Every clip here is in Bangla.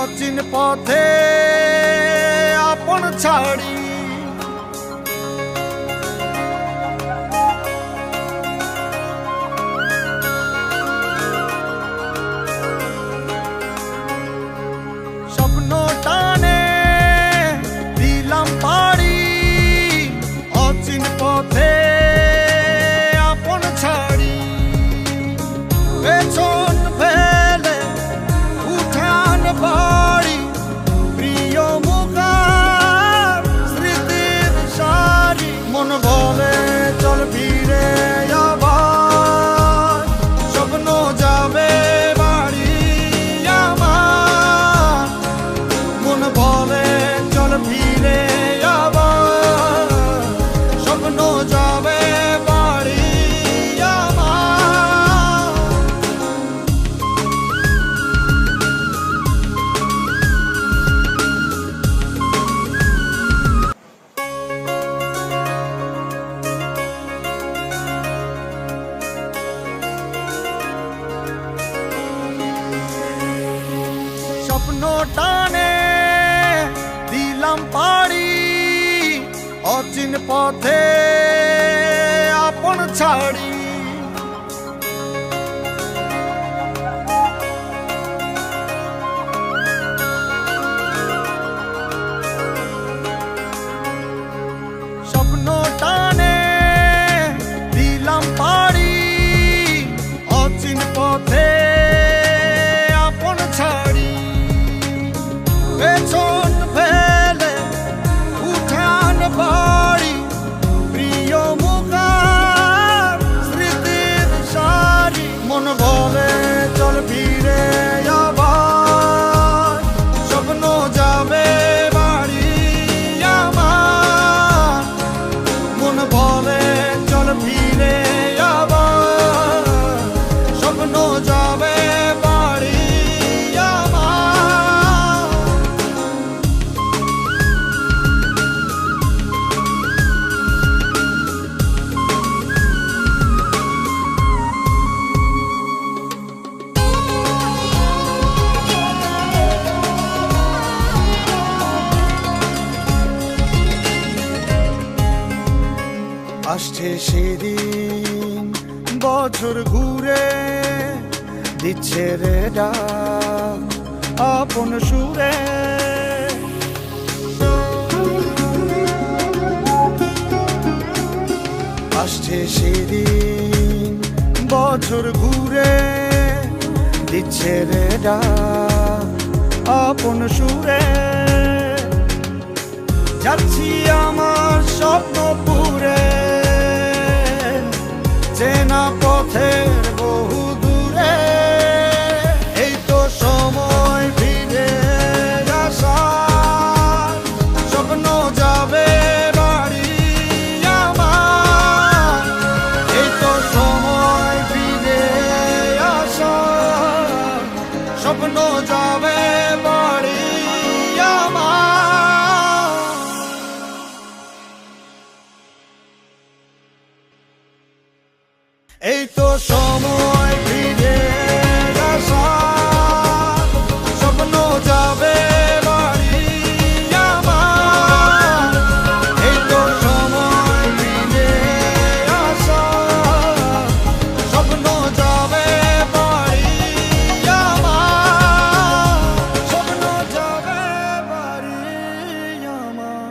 অচিন পথে আপন ছাড়ি স্বপ্ন টানে দিলাম পাড়ি অচিন পথে আপন ছাড়ি পেছন ফেলে উঠান বাড়ি প্রিয় মুখার স্মৃতির সারি মন বলে চল ফিরে আবার স্বপ্ন যাবে বাড়ি আমার মন বলে চল ফিরে আবার স্বপ্ন যাবে বাড়ি আমার স্বপ্ন টানে দিলাম পাড়ি অচিন পথে আপন ছাড়ি স্বপ্ন টানে দিলাম পাড়ি অচিন পথে আপন ছাড়ি পেছন ফেলে উঠান বাড়ি প্রিয় মুখার স্মৃতির সারি মন বলে চল ফিরে আবার স্বপ্ন যাবে বাড়ি আমার মন বলে চল ফিরে আবার স্বপ্ন যাবে বাড়ি আমার আসছে সেদিন বছর ঘুরে দিচ্ছে রে ডাক আপন সুরে আসছে সেদিন বছর ঘুরে দিচ্ছে রে ডাক আপন সুরে যাচ্ছি আমার স্বপ্ন পুরে চেনা পথের বহু দূরে এই তো সময় ফিরে আসার স্বপ্ন যাবে বাড়ি আমার এই তো সময় ফিরে আসার স্বপ্ন যাবে বাড়ি আমার এই তো সময় ফিরে আসার স্বপ্ন যাবে বাড়ি আমার এই তো সময় ফিরে আসার স্বপ্ন যাবে বাড়ি আমার স্বপ্ন যাবে বাড়ি আমার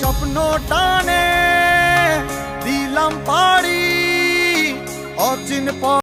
স্বপ্ন টানে দিলাম পাড়ি অচিন